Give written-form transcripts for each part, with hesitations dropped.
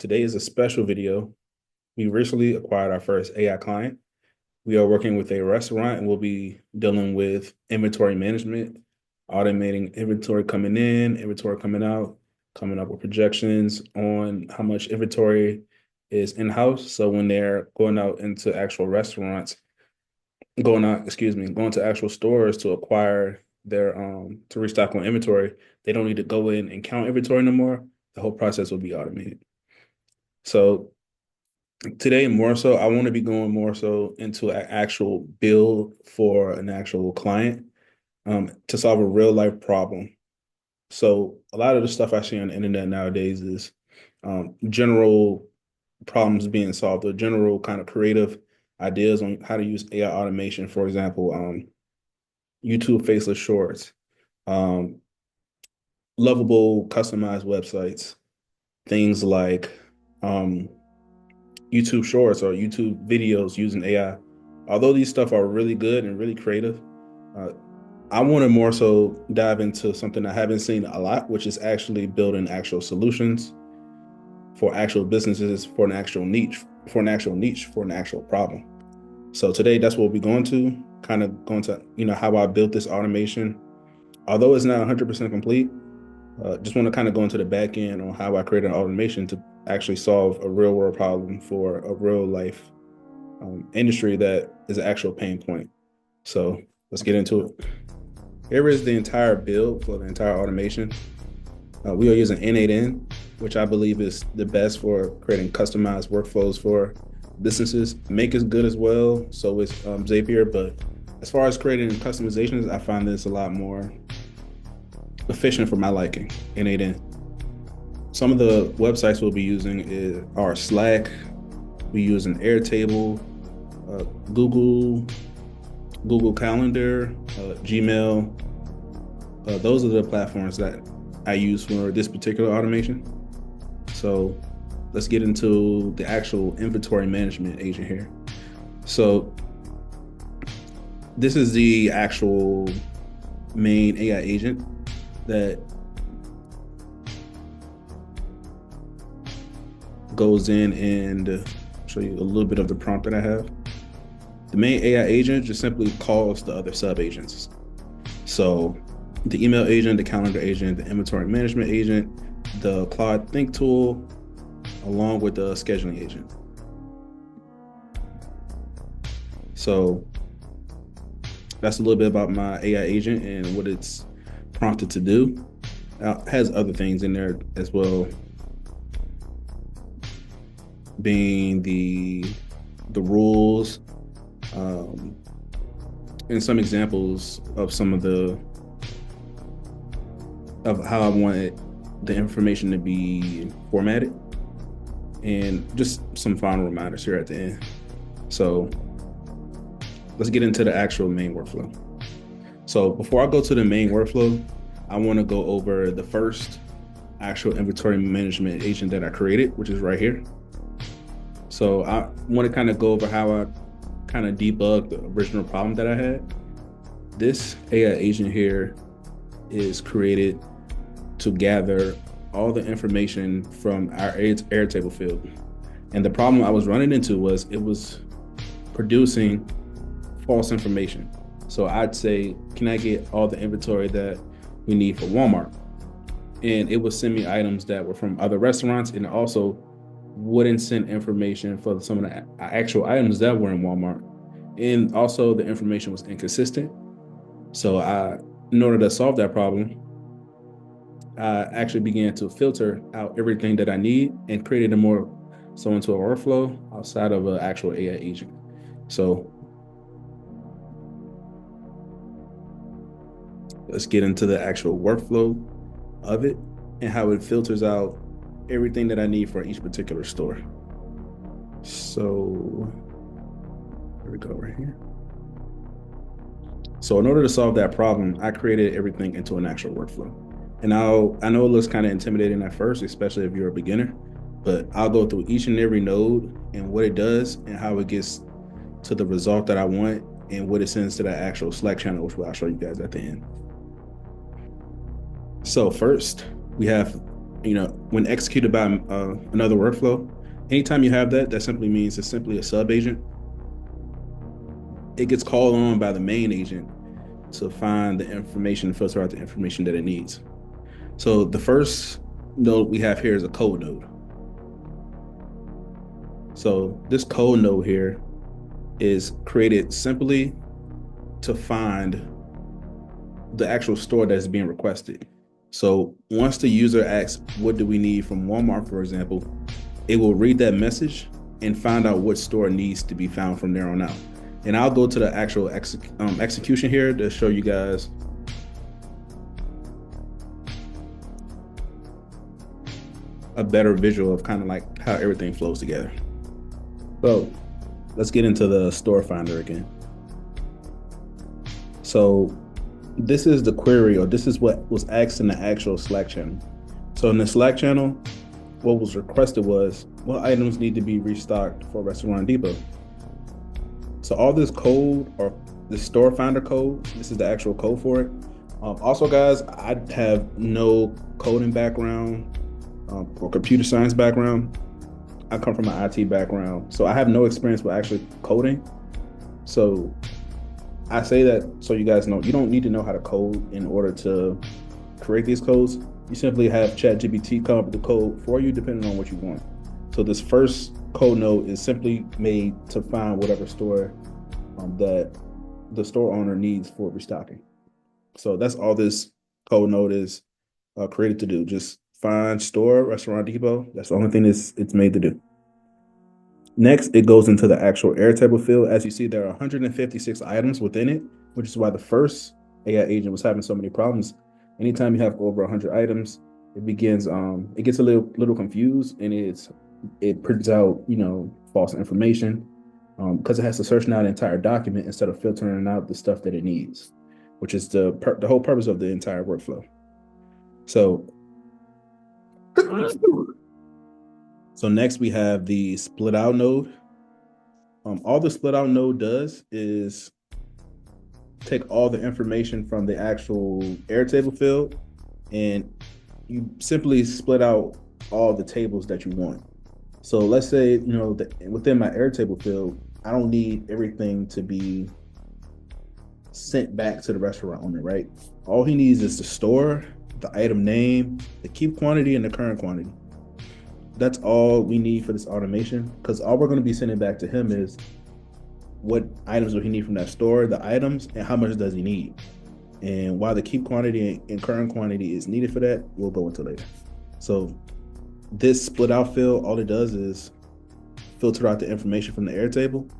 Today is a special video. We recently acquired our first AI client. We are working with a restaurant and we'll be dealing with inventory management, automating inventory coming in, inventory coming out, coming up with projections on how much inventory is in-house. So when they're going out into actual restaurants, going to actual stores to acquire their to restock on inventory, they don't need to go in and count inventory no more. The whole process will be automated. So today, more so, I want to be going more so into an actual build for an actual client to solve a real life problem. So a lot of the stuff I see on the internet nowadays is general problems being solved or general kind of creative ideas on how to use AI automation. For example, YouTube faceless shorts, um, lovable customized websites, things like um, YouTube shorts or YouTube videos using AI. Although these stuff are really good and really creative, uh, I want to more so dive into something I haven't seen a lot, which is actually building actual solutions for actual businesses, for an actual problem. So today, that's what we'll be going to, kind of going to, how I built this automation. Although it's not 100% complete, just want to kind of go into the back end on how I created an automation to actually solve a real world problem for a real life industry that is an actual pain point. So let's get into it. Here is the entire build for the entire automation. We are using N8N, which I believe is the best for creating customized workflows for businesses. Make is good as well, so is Zapier, but as far as creating customizations, I find this a lot more efficient for my liking, N8N. Some of the websites we'll be using are Slack, we use an Airtable, Google Calendar, Gmail. Those are the platforms that I use for this particular automation. So let's get into the actual inventory management agent here. So this is the actual main AI agent that goes in and show you a little bit of the prompt that I have. The main AI agent just simply calls the other sub agents. So the email agent, the calendar agent, the inventory management agent, the Claude Think tool, along with the scheduling agent. So that's a little bit about my AI agent and what it's prompted to do. It has other things in there as well, being the rules, and some examples of of how I wanted the information to be formatted, and just some final reminders here at the end. So let's get into the actual main workflow. So before I go to the main workflow, I want to go over the first actual inventory management agent that I created, which is right here. So I want to kind of go over how I kind of debugged the original problem that I had. This AI agent here is created to gather all the information from our Airtable field. And the problem I was running into was it was producing false information. So I'd say, can I get all the inventory that we need for Walmart? And it would send me items that were from other restaurants, and also wouldn't send information for some of the actual items that were in Walmart. And also the information was inconsistent. So in order to solve that problem, I actually began to filter out everything that I need and created into a workflow outside of an actual AI agent. So let's get into the actual workflow of it and how it filters out everything that I need for each particular store. So here we go right here. So in order to solve that problem, I created everything into an actual workflow. And I know it looks kind of intimidating at first, especially if you're a beginner, but I'll go through each and every node and what it does and how it gets to the result that I want and what it sends to that actual Slack channel, which I'll show you guys at the end. So first, we have when executed by another workflow, anytime you have that, that simply means it's simply a sub agent. It gets called on by the main agent to find the information, filter out the information that it needs. So the first node we have here is a code node. So this code node here is created simply to find the actual store that is being requested. So once the user asks, what do we need from Walmart, for example, it will read that message and find out what store needs to be found from there on out. And I'll go to the actual execution here to show you guys a better visual of kind of like how everything flows together. So let's get into the store finder again. So this is the query, or this is what was asked in the actual Slack channel. So in the Slack channel, what was requested was, what items need to be restocked for Restaurant Depot? So all this code, or the store finder code, this is the actual code for it. Also, guys, I have no coding background or computer science background. I come from an IT background, so I have no experience with actually coding. So I say that so you guys know, you don't need to know how to code in order to create these codes. You simply have ChatGPT come up with the code for you depending on what you want. So this first code node is simply made to find whatever store that the store owner needs for restocking. So that's all this code node is created to do. Just find store, Restaurant Depot. That's the only thing it's made to do. Next, it goes into the actual Airtable field. As you see, there are 156 items within it, which is why the first AI agent was having so many problems. Anytime you have over 100 items, it begins, it gets a little confused, and it prints out, false information because it has to search now the entire document instead of filtering out the stuff that it needs, which is the whole purpose of the entire workflow. So next we have the split out node. All the split out node does is take all the information from the actual Airtable field, and you simply split out all the tables that you want. So let's say, within my Airtable field, I don't need everything to be sent back to the restaurant owner, right? All he needs is the store, the item name, the keep quantity, and the current quantity. That's all we need for this automation, because all we're going to be sending back to him is what items do he need from that store, the items, and how much does he need. And while the keep quantity and current quantity is needed for that, we'll go into later. So this split out field, all it does is filter out the information from the Airtable,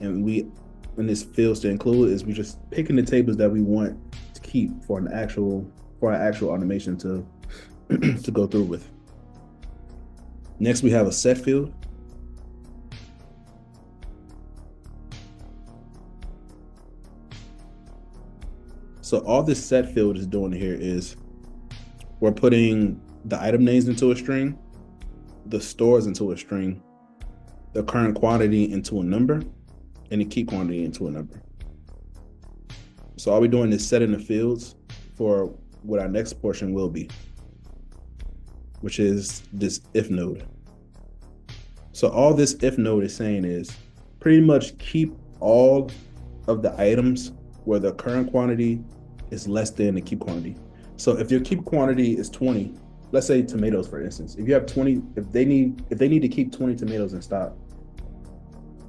and when this fields to include is we just picking the tables that we want to keep for our actual automation to to go through with. Next, we have a set field. So all this set field is doing here is we're putting the item names into a string, the stores into a string, the current quantity into a number, and the keep quantity into a number. So all we're doing is setting the fields for what our next portion will be, which is this if node. So all this if node is saying is pretty much keep all of the items where the current quantity is less than the keep quantity. So if your keep quantity is 20, let's say tomatoes, for instance, if you have 20, if they need to keep 20 tomatoes in stock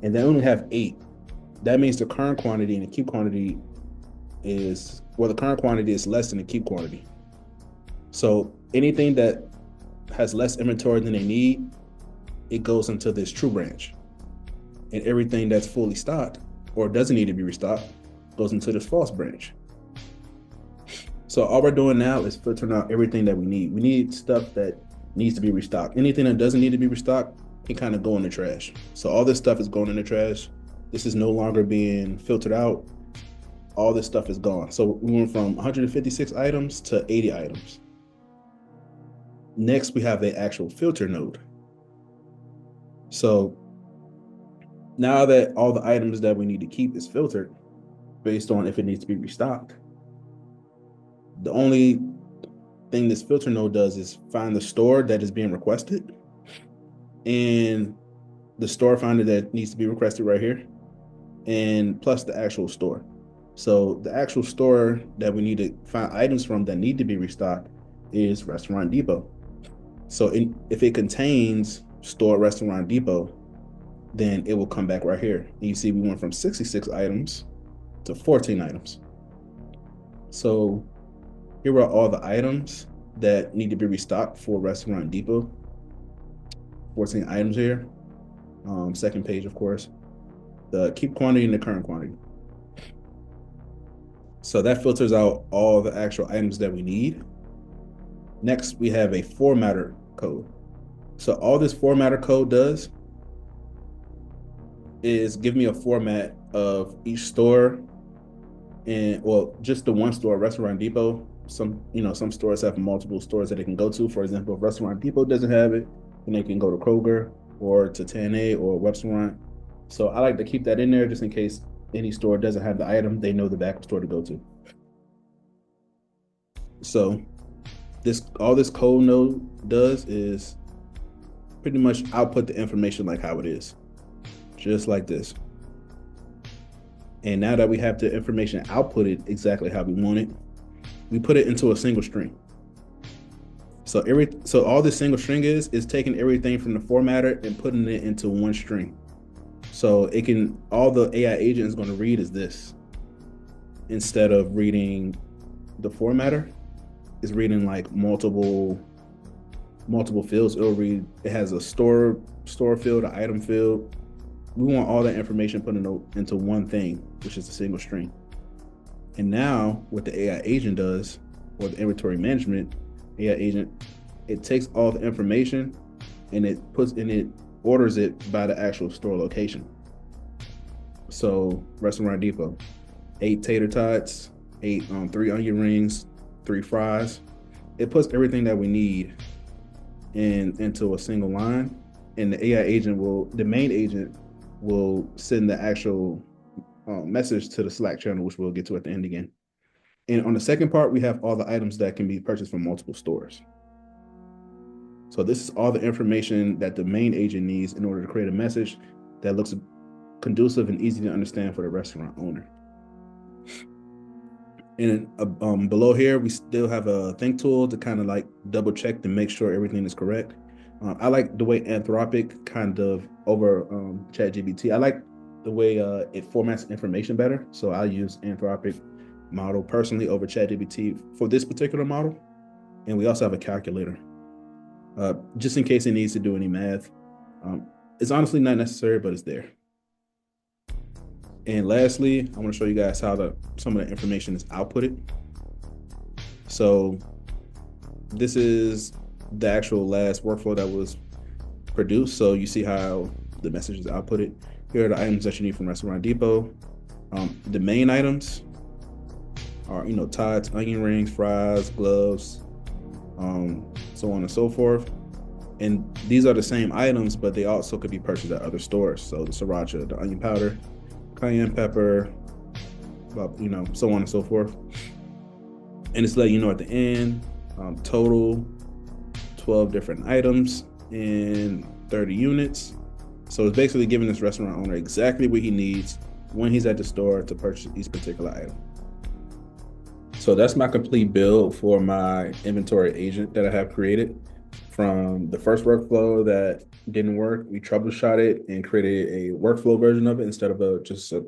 and they only have 8, that means the current quantity and the keep quantity is, well, the current quantity is less than the keep quantity. So anything that has less inventory than they need, it goes into this true branch. And everything that's fully stocked or doesn't need to be restocked goes into this false branch. So all we're doing now is filtering out everything that we need. We need stuff that needs to be restocked. Anything that doesn't need to be restocked can kind of go in the trash. So all this stuff is going in the trash. This is no longer being filtered out. All this stuff is gone. So we went from 156 items to 80 items. Next, we have the actual filter node. So now that all the items that we need to keep is filtered based on if it needs to be restocked, the only thing this filter node does is find the store that is being requested and the store finder that needs to be requested right here, and plus the actual store. So the actual store that we need to find items from that need to be restocked is Restaurant Depot. So if it contains store Restaurant Depot, then it will come back right here. And you see we went from 66 items to 14 items. So here are all the items that need to be restocked for Restaurant Depot. 14 items here. Second page, of course. The keep quantity and the current quantity. So that filters out all the actual items that we need. Next, we have a formatter code. So all this formatter code does is give me a format of each store, and well, just the one store, Restaurant Depot. Some stores have multiple stores that they can go to. For example, if Restaurant Depot doesn't have it, then they can go to Kroger or to 10A or Webstaurant. So I like to keep that in there just in case any store doesn't have the item, they know the backup store to go to. So all this code node does is pretty much output the information like how it is, just like this. And now that we have the information outputted exactly how we want it, we put it into a single string. So all this single string is taking everything from the formatter and putting it into one string. So all the AI agent is going to read is this. Instead of reading the formatter, it's reading like multiple fields. It has a store field, an item field. We want all that information put into one thing, which is a single string. And now what the AI agent does, or the inventory management AI agent, it takes all the information and it orders it by the actual store location. So Restaurant Depot, 8 tater tots, 3 onion rings, 3 fries. It puts everything that we need into a single line, and the AI agent the main agent will send the actual message to the Slack channel, which we'll get to at the end again. And on the second part, we have all the items that can be purchased from multiple stores. So this is all the information that the main agent needs in order to create a message that looks conducive and easy to understand for the restaurant owner. And below here, we still have a think tool to kind of like double check to make sure everything is correct. I like the way Anthropic kind of over ChatGPT. I like the way it formats information better. So I use Anthropic model personally over ChatGPT for this particular model. And we also have a calculator, just in case it needs to do any math. It's honestly not necessary, but it's there. And lastly, I want to show you guys how some of the information is outputted. So this is the actual last workflow that was produced. So you see how the message is outputted. Here are the items that you need from Restaurant Depot. The main items are, tots, onion rings, fries, gloves, so on and so forth. And these are the same items, but they also could be purchased at other stores. So the sriracha, the onion powder, cayenne pepper, so on and so forth. And it's letting you know at the end, total 12 different items and 30 units. So it's basically giving this restaurant owner exactly what he needs when he's at the store to purchase each particular item. So that's my complete build for my inventory agent that I have created. From the first workflow that didn't work, we troubleshot it and created a workflow version of it instead of just a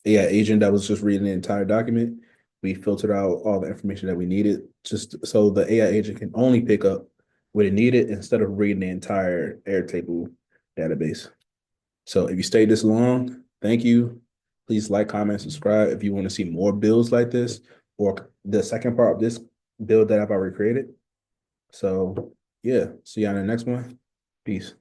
AI agent that was just reading the entire document. We filtered out all the information that we needed, just so the AI agent can only pick up what it needed instead of reading the entire Airtable database. So if you stayed this long, thank you. Please like, comment, subscribe if you want to see more builds like this, or the second part of this build that I've already created. So yeah, see you on the next one. Peace.